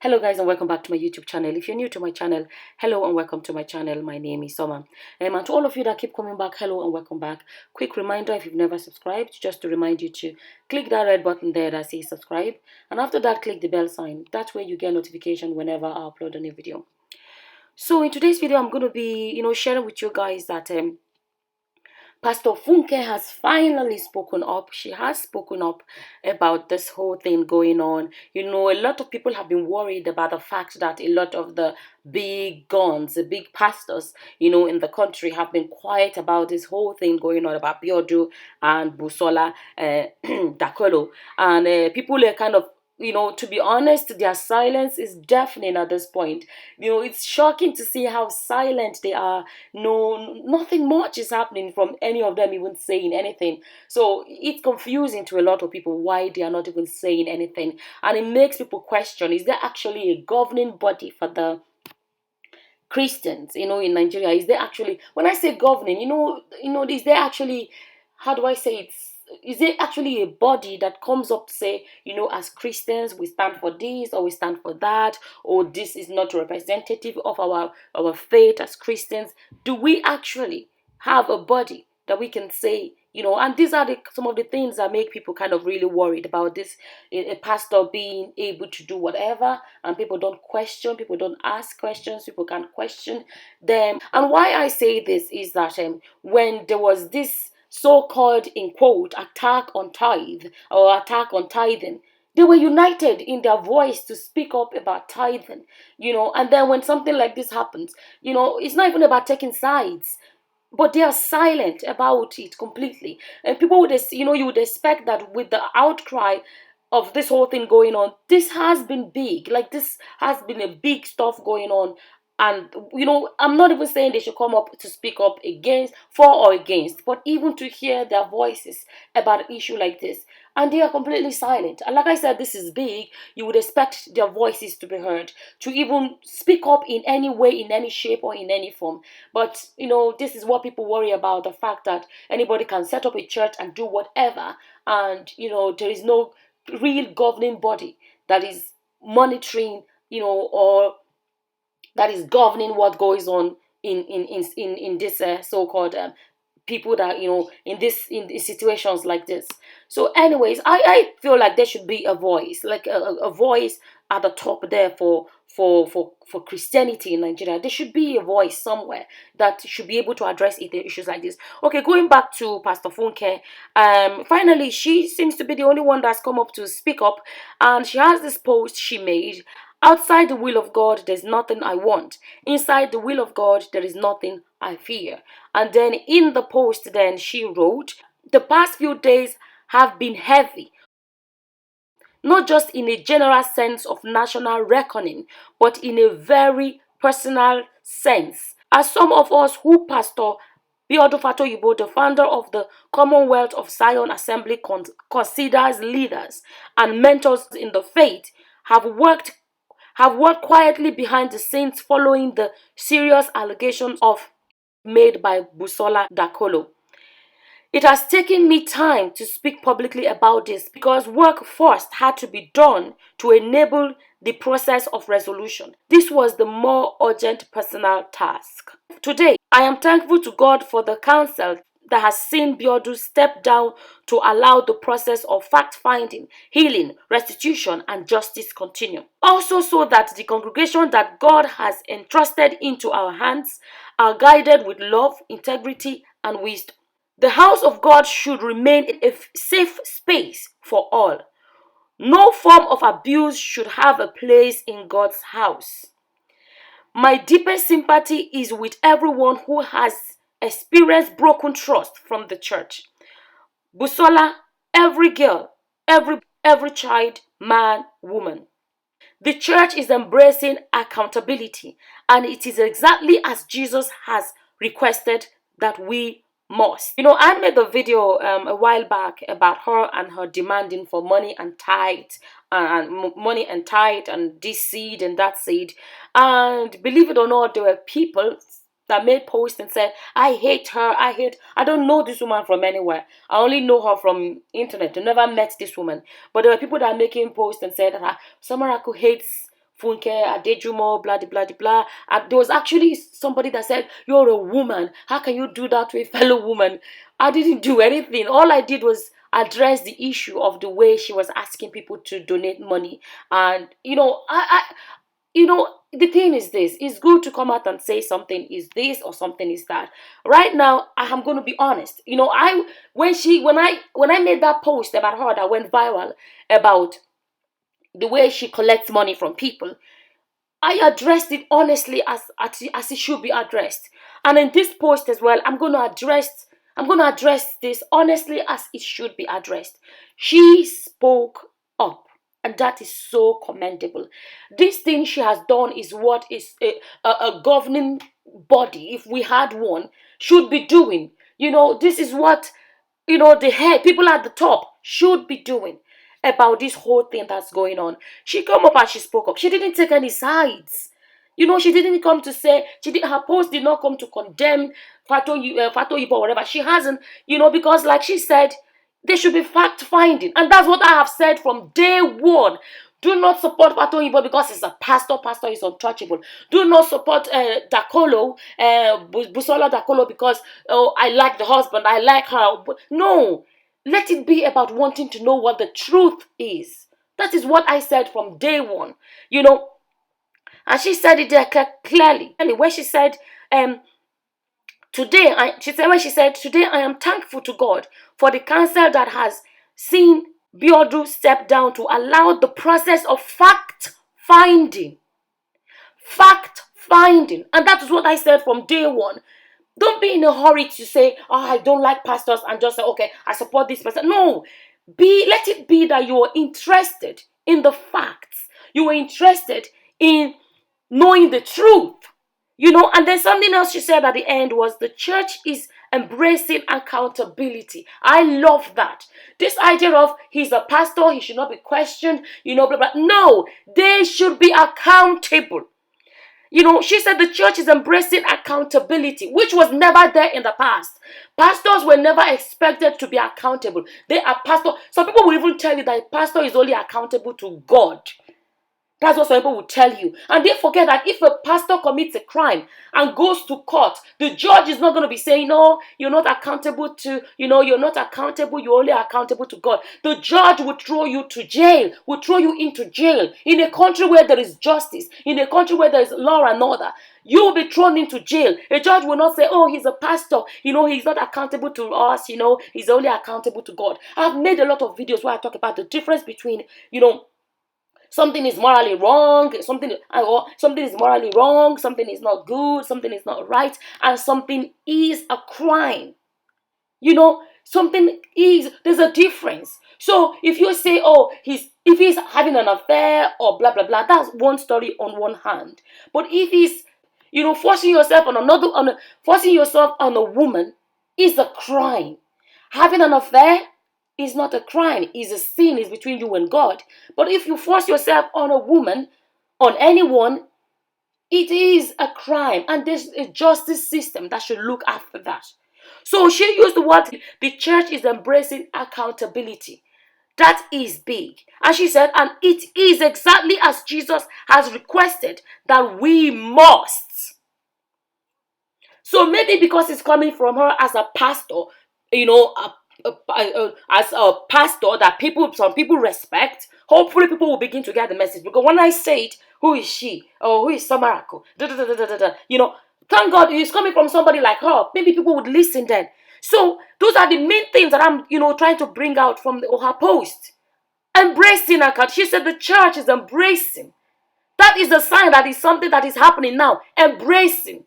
Hello guys and welcome back to my YouTube channel. If you're new to my channel, hello and welcome to my channel. My name is Soma. And to all of you that keep coming back, hello and welcome back. Quick reminder, if you've never subscribed, just to remind you to click that red button there that says subscribe. And after that, click the bell sign. That way you get notification whenever I upload a new video. So in today's video, I'm going to be, sharing with you guys that Pastor Funke has finally spoken up. She has spoken up about this whole thing going on. A lot of people have been worried about the fact that a lot of the big guns, the big pastors, in the country have been quiet about this whole thing going on about Biodun and Busola Dakolo. And people are kind of to be honest, their silence is deafening at this point. It's shocking to see how silent they are. No, nothing much is happening from any of them even saying anything. So it's confusing to a lot of people why they are not even saying anything. And it makes people question, is there actually a governing body for the Christians, in Nigeria? Is there actually, when I say governing, is there actually, how do I say it? Is there actually a body that comes up to say, as Christians, we stand for this or we stand for that, or this is not representative of our faith as Christians? Do we actually have a body that we can say, and these are some of the things that make people kind of really worried about this, a pastor being able to do whatever, and people don't question, people don't ask questions, people can't question them. And why I say this is that when there was this so-called, in quote, attack on tithe or attack on tithing, they were united in their voice to speak up about tithing, and then when something like this happens, it's not even about taking sides, but they are silent about it completely. And people would, you would expect that with the outcry of this whole thing going on, this has been big. Like, this has been a big stuff going on. And, I'm not even saying they should come up to speak up against, for or against, but even to hear their voices about an issue like this. And they are completely silent. And like I said, this is big. You would expect their voices to be heard, to even speak up in any way, in any shape, or in any form. But, this is what people worry about, the fact that anybody can set up a church and do whatever. And, there is no real governing body that is monitoring, or that is governing what goes on in this so-called people that in situations like this. So anyways, I feel like there should be a voice, like a voice at the top there for Christianity in Nigeria. There should be a voice somewhere that should be able to address issues like this. Okay, going back to Pastor Funke, finally she seems to be the only one that's come up to speak up, and she has this post she made. Outside the will of God, there's nothing I want. Inside the will of God, there is nothing I fear. And then in the post, then she wrote, the past few days have been heavy, not just in a general sense of national reckoning, but in a very personal sense. As some of us who Pastor Biodun Fatoyinbo, the founder of the Commonwealth of Zion Assembly, considers leaders and mentors in the faith, have worked quietly behind the scenes following the serious allegations made by Busola Dakolo. It has taken me time to speak publicly about this because work first had to be done to enable the process of resolution. This was the more urgent personal task. Today, I am thankful to God for the counsel that has seen Biodun step down to allow the process of fact-finding, healing, restitution, and justice continue. Also, so that the congregation that God has entrusted into our hands are guided with love, integrity, and wisdom. The house of God should remain a safe space for all. No form of abuse should have a place in God's house. My deepest sympathy is with everyone who has experienced broken trust from the church. Busola, every girl, every child, man, woman. The church is embracing accountability, and it is exactly as Jesus has requested that we must. I made a video a while back about her and her demanding for money and tithe, and this seed and that seed. And believe it or not, there were people that made posts and said, I hate her, I don't know this woman from anywhere. I only know her from internet. I never met this woman. But there were people that are making posts and said that Samaraku hates Funke, Adejumo, blah, blah, blah, blah. And there was actually somebody that said, you're a woman. How can you do that to a fellow woman? I didn't do anything. All I did was address the issue of the way she was asking people to donate money. And, the thing is this, it's good to come out and say something is this or something is that. Right now, I am going to be honest. When I made that post about her that went viral about the way she collects money from people, I addressed it honestly as it should be addressed. And in this post as well, I'm going to address this honestly as it should be addressed. She spoke up, and that is so commendable. This thing she has done is what is a governing body, if we had one, should be doing. This is what the head people at the top should be doing about this whole thing that's going on. She come up and she spoke up. She didn't take any sides. She didn't come to say, her post did not come to condemn Fatoyinbo or whatever. She hasn't, because like she said, there should be fact finding. And that's what I have said from day one. Do not support Fatoyinbo because he's a pastor. Pastor is untouchable. Do not support Dakolo, Busola Dakolo, because I like the husband, I like her. No, let it be about wanting to know what the truth is. That is what I said from day one. And she said it there clearly. Where she said, today I am thankful to God for the council that has seen Biodun step down to allow the process of fact finding. And that is what I said from day one. Don't be in a hurry to say, I don't like pastors, and just say, okay, I support this person. No, let it be that you are interested in the facts. You are interested in knowing the truth. And then something else she said at the end was the church is embracing accountability. I love that. This idea of he's a pastor, he should not be questioned, blah, blah. No, they should be accountable. She said the church is embracing accountability, which was never there in the past. Pastors were never expected to be accountable. They are pastor. Some people will even tell you that a pastor is only accountable to God. That's what some people will tell you. And they forget that if a pastor commits a crime and goes to court, the judge is not going to be saying, no, you're not accountable to, you're not accountable, you're only accountable to God. The judge will throw you to jail, will throw you into jail. In a country where there is justice, in a country where there is law and order, you will be thrown into jail. A judge will not say, oh, he's a pastor, he's not accountable to us, he's only accountable to God. I've made a lot of videos where I talk about the difference between, something is morally wrong, something is morally wrong, something is not good, something is not right, and something is a crime. There's a difference. So if you say, oh, if he's having an affair or blah, blah, blah, that's one story on one hand. But if he's, forcing yourself on a woman is a crime. Having an affair is not a crime, it's a sin, it's between you and God. But if you force yourself on a woman, on anyone, it is a crime. And there's a justice system that should look after that. So she used the word, the church is embracing accountability. That is big. And she said, and it is exactly as Jesus has requested that we must. So maybe because it's coming from her as a pastor, as a pastor that some people respect, hopefully people will begin to get the message. Because when I say it, who is she? Or who is Samarako? Thank God it's coming from somebody like her. Maybe people would listen then. So those are the main things that I'm, trying to bring out from her post. Embracing account. She said the church is embracing. That is a sign that is something that is happening now. Embracing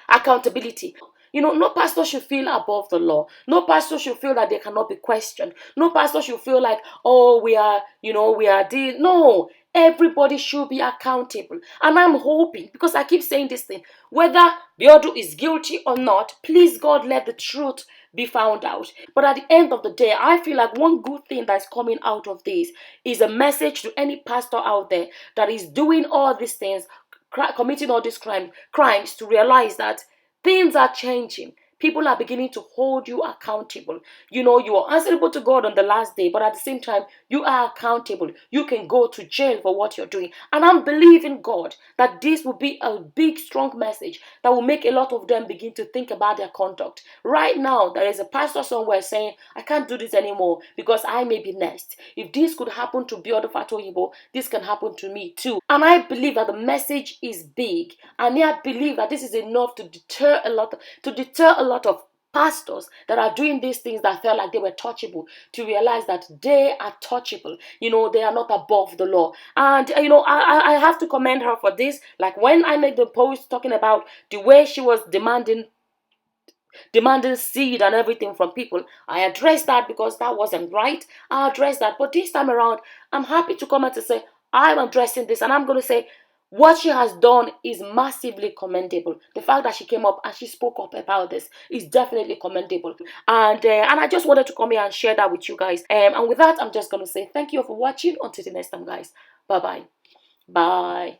accountability. No pastor should feel above the law. No pastor should feel that they cannot be questioned. No pastor should feel like, oh, we are this. No, everybody should be accountable. And I'm hoping, because I keep saying this thing, whether Biodun is guilty or not, please God, let the truth be found out. But at the end of the day, I feel like one good thing that's coming out of this is a message to any pastor out there that is doing all these things, committing all these crimes, to realize that things are changing. people are beginning to hold you accountable. You are answerable to God on the last day, but at the same time, you are accountable. You can go to jail for what you're doing. And I'm believing God that this will be a big, strong message that will make a lot of them begin to think about their conduct. Right now, there is a pastor somewhere saying, I can't do this anymore because I may be next. If this could happen to Biodun Fatoyinbo, this can happen to me too. And I believe that the message is big. And I believe that this is enough to deter a lot of pastors that are doing these things that felt like they were touchable, to realize that they are touchable. They are not above the law. And I have to commend her for this. Like, when I made the post talking about the way she was demanding seed and everything from people, I addressed that because that wasn't right. I addressed that. But this time around, I'm happy to come out to say, I'm addressing this, and I'm going to say, what she has done is massively commendable. The fact that she came up and she spoke up about this is definitely commendable. And I just wanted to come here and share that with you guys. And with that, I'm just going to say thank you for watching. Until the next time, guys. Bye-bye. Bye.